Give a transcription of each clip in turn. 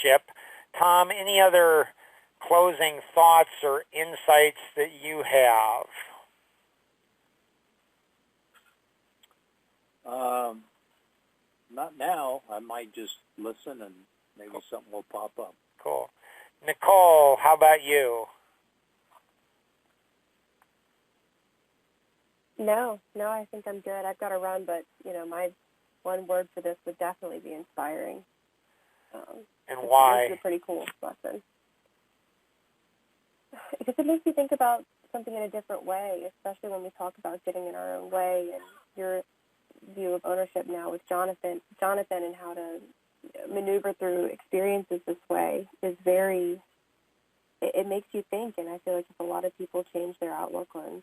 ownership. Tom, any other closing thoughts or insights that you have? Not now. I might just listen and maybe something will pop up. Cool. Nicole, how about you? No, I think I'm good. I've got to run, but, my one word for this would definitely be inspiring. And why? It's a pretty cool lesson. Because it makes you think about something in a different way, especially when we talk about getting in our own way, and your view of ownership now with Jonathan and how to maneuver through experiences this way is it makes you think, and I feel like if a lot of people change their outlook on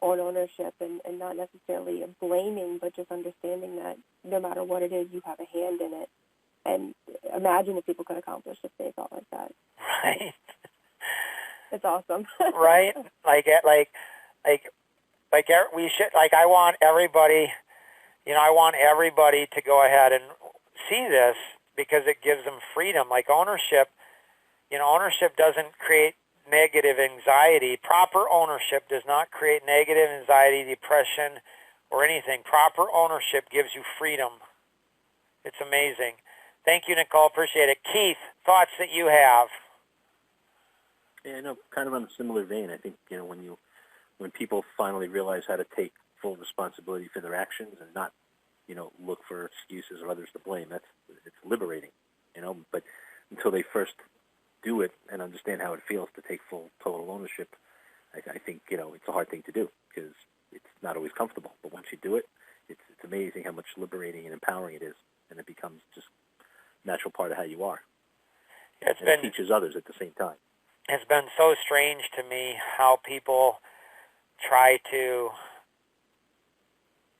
ownership and not necessarily blaming, but just understanding that no matter what it is, you have a hand in it. And imagine if people could accomplish if they thought like that. Right. It's awesome. Right? We should, I want everybody, I want everybody to go ahead and see this because it gives them freedom. Like ownership, ownership doesn't create negative anxiety. Proper ownership does not create negative anxiety, depression, or anything. Proper ownership gives you freedom. It's amazing. Thank you, Nicole. Appreciate it. Keith, thoughts that you have? Yeah, kind of on a similar vein. I think, when people finally realize how to take full responsibility for their actions and not, look for excuses or others to blame, it's liberating, but until they first do it and understand how it feels to take full, total ownership, I think, it's a hard thing to do because it's not always comfortable. But once you do it, it's amazing how much liberating and empowering it is, and it becomes just a natural part of how you are. It teaches others at the same time. It's been so strange to me how people try to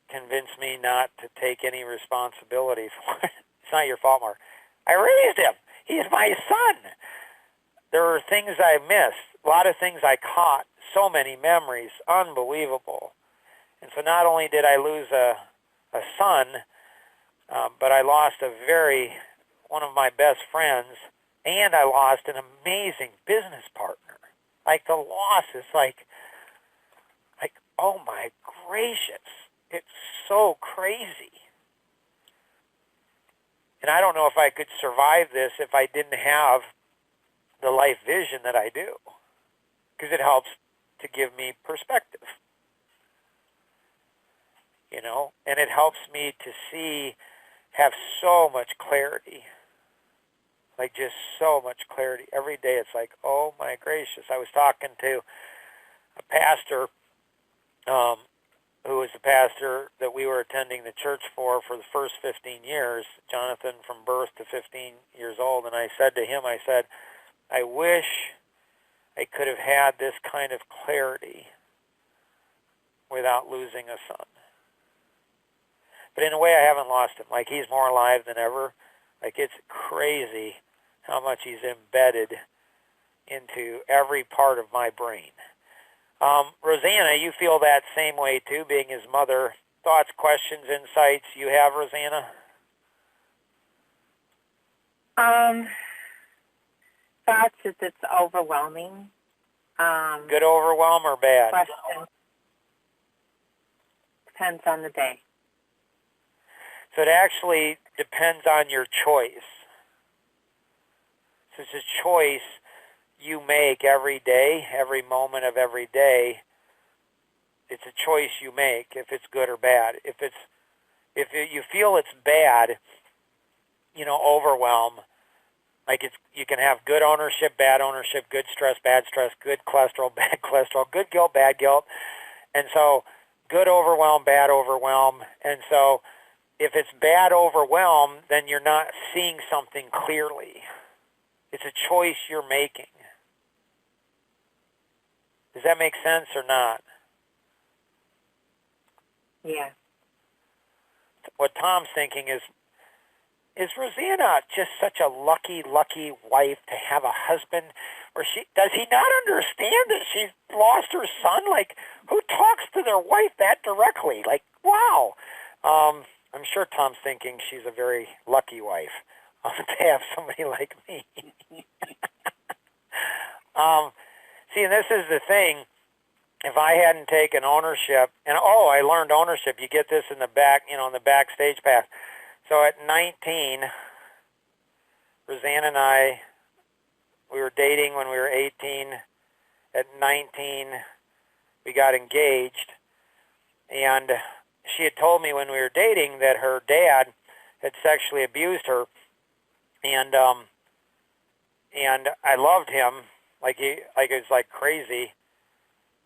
convince me not to take any responsibility for it. It's not your fault, Mark. I raised him. He's my son. There were things I missed, a lot of things I caught, so many memories, unbelievable. And so not only did I lose a son, but I lost one of my best friends, and I lost an amazing business partner. Like the loss is like, oh my gracious, it's so crazy. And I don't know if I could survive this if I didn't have the life vision that I do, because it helps to give me perspective, and it helps me to have so much clarity, like just so much clarity. Every day it's like, oh my gracious. I was talking to a pastor who was the pastor that we were attending the church for the first 15 years, Jonathan, from birth to 15 years old, and I said to him, I wish I could have had this kind of clarity without losing a son. But in a way, I haven't lost him. Like, he's more alive than ever. Like, it's crazy how much he's embedded into every part of my brain. Rosanna, you feel that same way too, being his mother. Thoughts, questions, insights you have, Rosanna? Thoughts is it's overwhelming. Good overwhelm or bad? Question. Depends on the day. So it actually depends on your choice. So it's a choice you make every day, every moment of every day. It's a choice you make if it's good or bad. If you feel it's bad, overwhelm. Like you can have good ownership, bad ownership, good stress, bad stress, good cholesterol, bad cholesterol, good guilt, bad guilt. And so good overwhelm, bad overwhelm. And so if it's bad overwhelm, then you're not seeing something clearly. It's a choice you're making. Does that make sense or not? Yeah. What Tom's thinking is Rosanna just such a lucky wife to have a husband? Or does he not understand that she's lost her son? Like, who talks to their wife that directly? Like, wow. I'm sure Tom's thinking she's a very lucky wife. to have somebody like me. See, and this is the thing. If I hadn't taken ownership, and I learned ownership. You get this in the back, in the backstage pass. So at 19, Roseanne and I, we were dating when we were 18. At 19, we got engaged, and she had told me when we were dating that her dad had sexually abused her, and I loved him it was like crazy.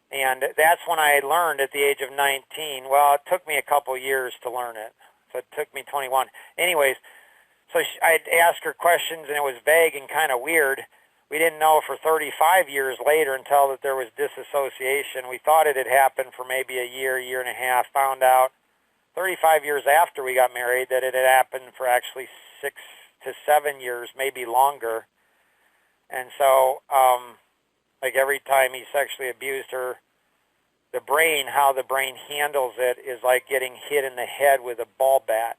And that's when I learned at the age of 19. Well, it took me a couple years to learn it. So it took me 21. Anyways, so I'd ask her questions, and it was vague and kind of weird. We didn't know for 35 years later until that there was disassociation. We thought it had happened for maybe a year and a half. Found out 35 years after we got married that it had happened for actually 6 to 7 years, maybe longer. And so, every time he sexually abused her, how the brain handles it is like getting hit in the head with a ball bat.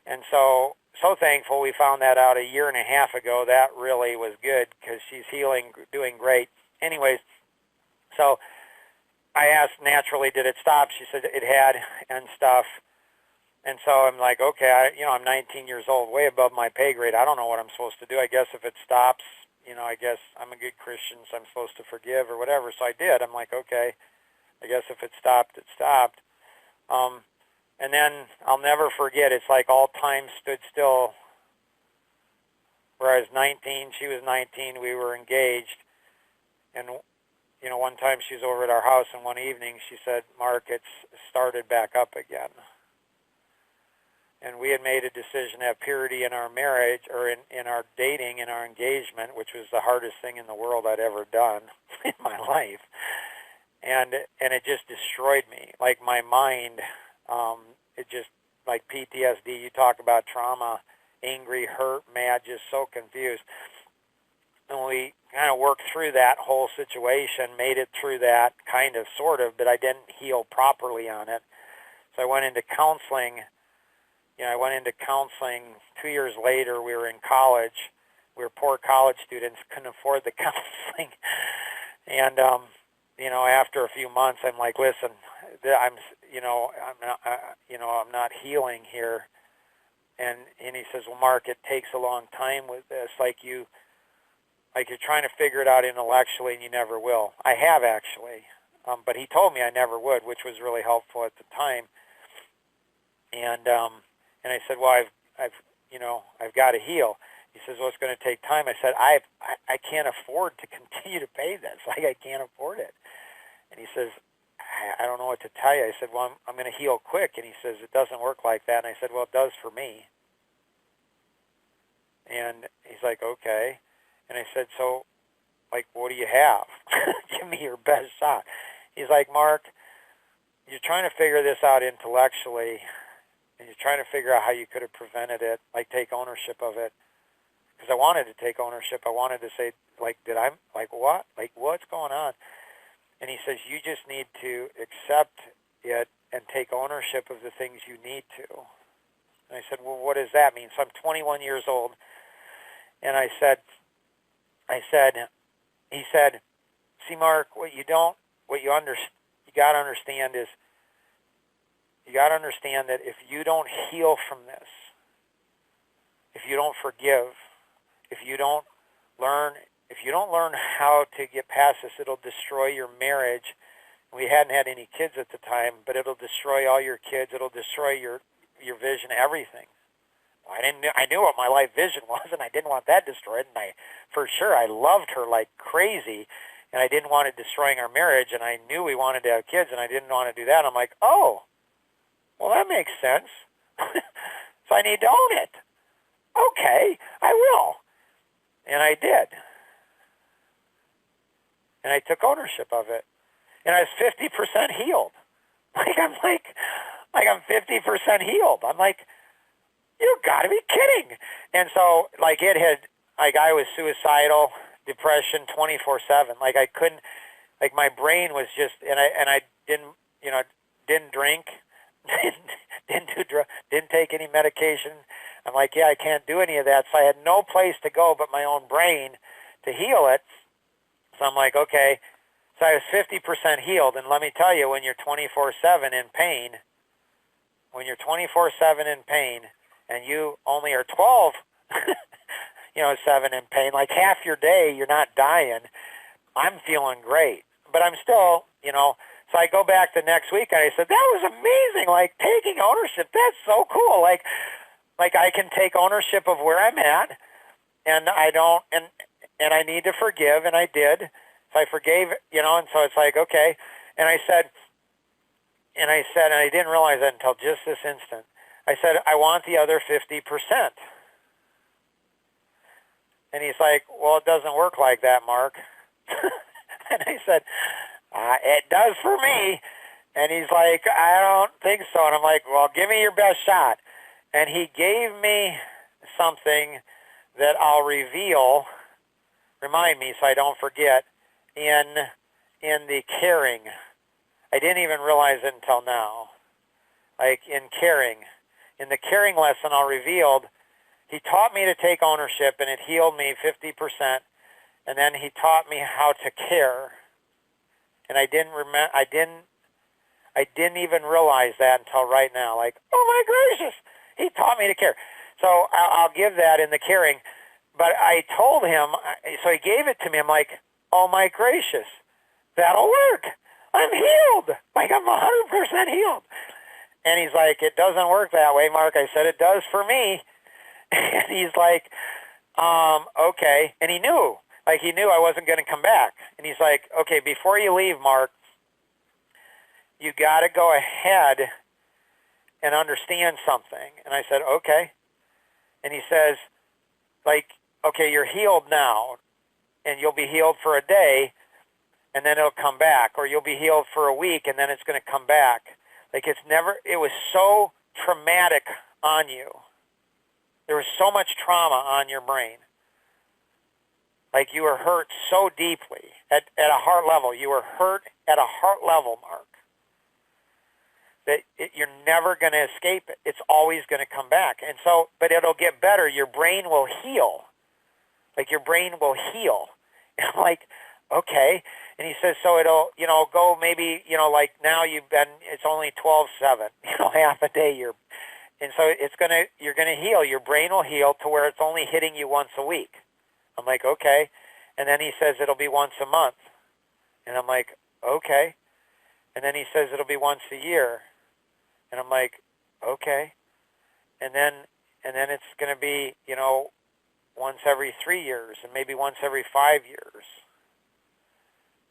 And so thankful we found that out a year and a half ago. That really was good because she's healing, doing great. Anyways, so I asked naturally, did it stop? She said it had and stuff. And so I'm like, okay, I'm 19 years old, way above my pay grade. I don't know what I'm supposed to do. I guess if it stops, I guess I'm a good Christian, so I'm supposed to forgive or whatever. So I did. I'm like, okay, I guess if it stopped, it stopped. And then I'll never forget, it's like all time stood still. Where I was 19, she was 19, we were engaged. And, one time she was over at our house, and one evening she said, Mark, it's started back up again. And we had made a decision to have purity in our marriage, or in our dating, in our engagement, which was the hardest thing in the world I'd ever done in my life. And it just destroyed me. Like my mind, it just, like PTSD, you talk about trauma, angry, hurt, mad, just so confused. And we kind of worked through that whole situation, made it through that, kind of, sort of, but I didn't heal properly on it. So I went into counseling. I went into counseling 2 years later. We were in college. We were poor college students, couldn't afford the counseling. And, after a few months, I'm like, listen, I'm not healing here. And he says, well, Mark, it takes a long time with this. You're trying to figure it out intellectually, and you never will. I have actually, but he told me I never would, which was really helpful at the time. And I said, well, I've got to heal. He says, well, it's going to take time. I said, I can't afford to continue to pay this. I can't afford it. And he says, I don't know what to tell you. I said, well, I'm going to heal quick. And he says, it doesn't work like that. And I said, well, it does for me. And he's like, okay. And I said, so, what do you have? Give me your best shot. He's like, Mark, you're trying to figure this out intellectually, and you're trying to figure out how you could have prevented it, take ownership of it. Because I wanted to take ownership. I wanted to say, what? What's going on? And he says, you just need to accept it and take ownership of the things you need to. And I said, well, what does that mean? So I'm 21 years old. And he said, see, Mark, you got to understand is, you got to understand that if you don't heal from this, if you don't forgive, if you don't learn how to get past this, it'll destroy your marriage. We hadn't had any kids at the time, but it'll destroy all your kids. It'll destroy your vision, everything. Well, I knew what my life vision was, and I didn't want that destroyed. And I loved her like crazy, and I didn't want it destroying our marriage. And I knew we wanted to have kids, and I didn't want to do that. I'm like, oh, well, that makes sense. So I need to own it. Okay, I will. And I did. And I took ownership of it. And I was 50% healed. I'm 50% healed. I'm like, you got to be kidding. And so, I was suicidal, depression, 24/7. I couldn't, my brain was just, and I didn't drink, didn't take any medication. I'm like, yeah, I can't do any of that. So I had no place to go but my own brain to heal it. So I'm like, okay. So I was 50% healed. And let me tell you, when you're 24/7 in pain, when you're 24/7 in pain and you only are 12, 7 in pain, like half your day you're not dying, I'm feeling great. But I'm still, so I go back the next week and I said, that was amazing. Like taking ownership, that's so cool. Like I can take ownership of where I'm at, and I don't, and I need to forgive, and I did. So I forgave, and so it's like, okay. And I said, and I didn't realize that until just this instant. I said, I want the other 50%. And he's like, well, it doesn't work like that, Mark. And I said, it does for me. And he's like, I don't think so. And I'm like, well, give me your best shot. And he gave me something that I'll reveal, remind me so I don't forget, in the caring. I didn't even realize it until now. Like in caring. In the caring lesson I revealed, he taught me to take ownership, and it healed me 50%. And then he taught me how to care. And I didn't even realize that until right now. Like, oh my gracious, he taught me to care. So I'll give that in the caring. But I told him, so he gave it to me. I'm like, oh my gracious, that'll work. I'm healed. Like I'm 100% healed. And he's like, it doesn't work that way, Mark. I said, it does for me. And he's like, okay. And he knew I wasn't going to come back. And he's like, okay, before you leave, Mark, you got to go ahead and understand something. And I said, okay. And he says, like, okay, you're healed now, and you'll be healed for a day, and then it'll come back. Or you'll be healed for a week, and then it's going to come back. Like it was so traumatic on you. There was so much trauma on your brain. Like you were hurt so deeply at a heart level. You were hurt at a heart level, Mark, that you're never going to escape it. It's always going to come back. And so, but it'll get better. Your brain will heal. Like your brain will heal. And I'm like, okay. And he says, so it'll, go maybe, like now it's only 12/7, half a day. And so you're going to heal. Your brain will heal to where it's only hitting you once a week. I'm like, okay. And then he says it'll be once a month. And I'm like, okay. And then he says it'll be once a year. And I'm like, okay. And then it's going to be, once every 3 years and maybe once every 5 years.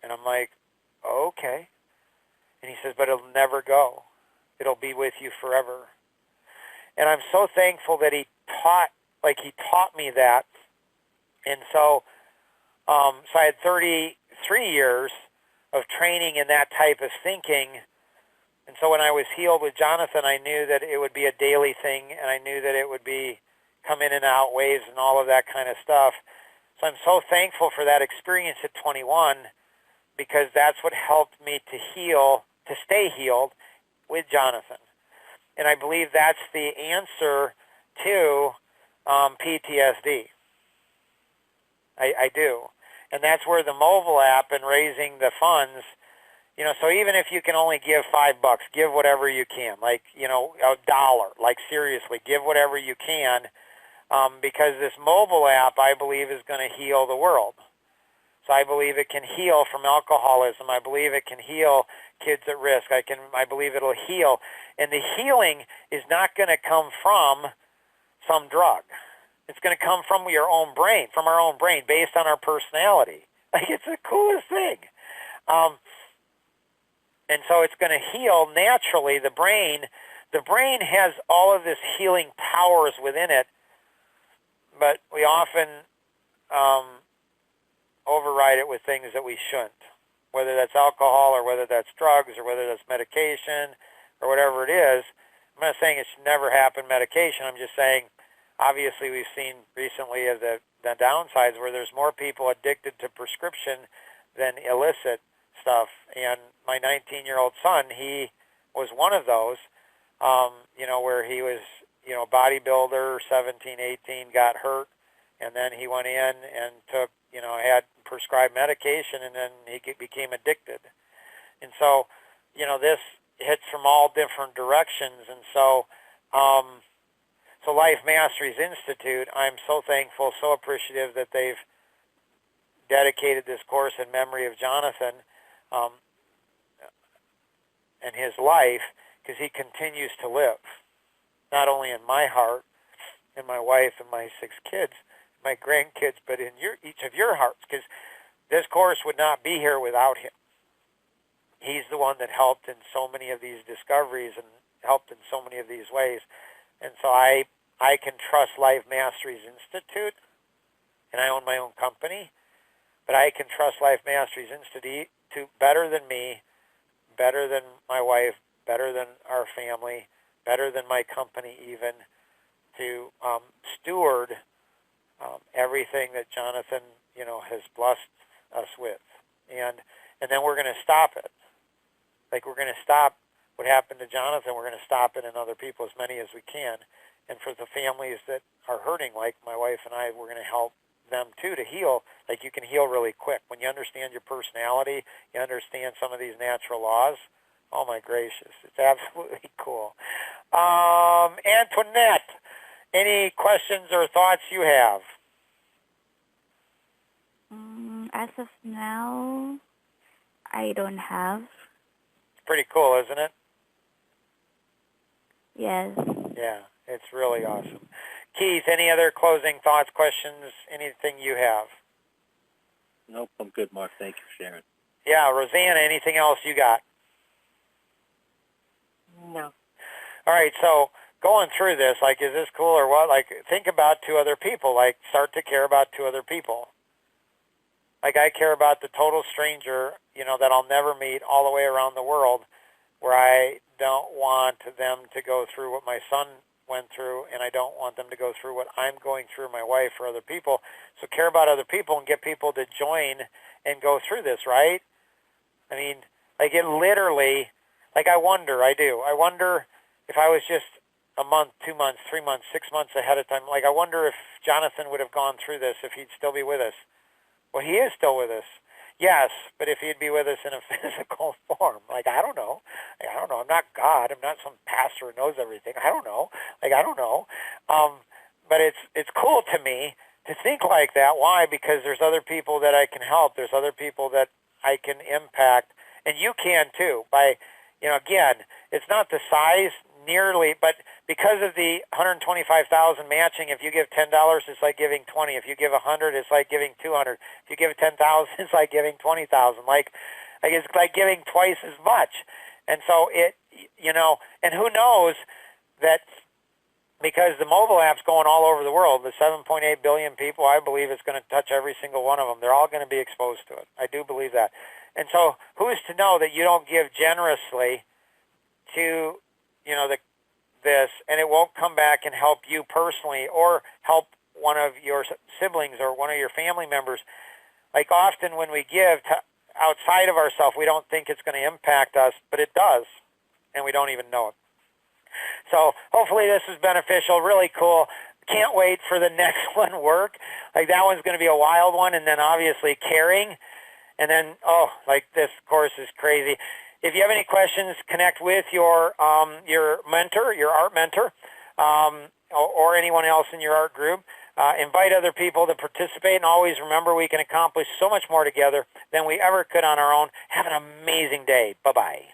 And I'm like, okay. And he says, but it'll never go. It'll be with you forever. And I'm so thankful that he taught me that. And so I had 33 years of training in that type of thinking. And so when I was healed with Jonathan, I knew that it would be a daily thing, and I knew that it would be come in and out waves and all of that kind of stuff. So I'm so thankful for that experience at 21, because that's what helped me to heal, to stay healed with Jonathan. And I believe that's the answer to PTSD. I do. And that's where the mobile app and raising the funds, so even if you can only give $5, give whatever you can, like, $1, like seriously, give whatever you can, because this mobile app, I believe, is going to heal the world. So I believe it can heal from alcoholism. I believe it can heal kids at risk. I believe it'll heal. And the healing is not going to come from some drug. It's going to come from your own brain, from our own brain, based on our personality. Like, it's the coolest thing. And so it's going to heal naturally. The brain has all of this healing powers within it, but we often override it with things that we shouldn't, whether that's alcohol or whether that's drugs or whether that's medication or whatever it is. I'm not saying it should never happen, medication. I'm just saying, obviously, we've seen recently of the downsides where there's more people addicted to prescription than illicit stuff. And my 19-year-old son, he was one of those, where he was, bodybuilder, 17, 18, got hurt, and then he went in and took, had prescribed medication, and then he became addicted. And so, this hits from all different directions. And so, so Life Masteries Institute, I'm so thankful, so appreciative that they've dedicated this course in memory of Jonathan and his life, because he continues to live, not only in my heart, and my wife, and my 6 kids, my grandkids, but in each of your hearts, because this course would not be here without him. He's the one that helped in so many of these discoveries and helped in so many of these ways. And so I can trust Life Masteries Institute, and I own my own company, but I can trust Life Masteries Institute better than me, better than my wife, better than our family, better than my company even, to steward everything that Jonathan, has blessed us with. And then we're going to stop it. Like, we're going to stop what happened to Jonathan. We're going to stop it in other people, as many as we can. And for the families that are hurting, like my wife and I, we're going to help them too to heal. Like, you can heal really quick. When you understand your personality, you understand some of these natural laws. Oh my gracious, it's absolutely cool. Antoinette, any questions or thoughts you have? As of now, I don't have. Pretty cool, isn't it? Yes. Yeah, it's really awesome. Keith, any other closing thoughts, questions, anything you have? Nope, I'm good, Mark. Thank you for sharing. Yeah, Rosanna, anything else you got? No. All right, so going through this, like, is this cool or what? Like, think about 2 other people. Like, start to care about 2 other people. Like, I care about the total stranger, that I'll never meet all the way around the world, where I don't want them to go through what my son went through, and I don't want them to go through what I'm going through, my wife, or other people. So care about other people and get people to join and go through this, right? I mean, like, it literally, like, I wonder if I was just a month, 2 months, 3 months, 6 months ahead of time, like, I wonder if Jonathan would have gone through this, if he'd still be with us. Well, he is still with us. Yes, but if he'd be with us in a physical form, like, I don't know. Like, I don't know. I'm not God. I'm not some pastor who knows everything. I don't know. Like, I don't know. But it's cool to me to think like that. Why? Because there's other people that I can help. There's other people that I can impact. And you can, too. By, again, it's not the size nearly, but because of the 125,000 matching, if you give $10, it's like giving 20. If you give 100, it's like giving 200. If you give 10,000, it's like giving 20,000. Like it's like giving twice as much. And so and who knows that, because the mobile app's going all over the world, the 7.8 billion people, I believe it's going to touch every single one of them. They're all going to be exposed to it. I do believe that. And so who's to know that you don't give generously to this, and it won't come back and help you personally, or help one of your siblings or one of your family members. Like, often when we give outside of ourselves, we don't think it's going to impact us, but it does, and we don't even know it. So hopefully this is beneficial, really cool. Can't wait for the next one work. Like, that one's going to be a wild one, and then obviously caring, and then, this course is crazy. If you have any questions, connect with your mentor, your art mentor, or anyone else in your art group. Invite other people to participate, and always remember, we can accomplish so much more together than we ever could on our own. Have an amazing day. Bye-bye.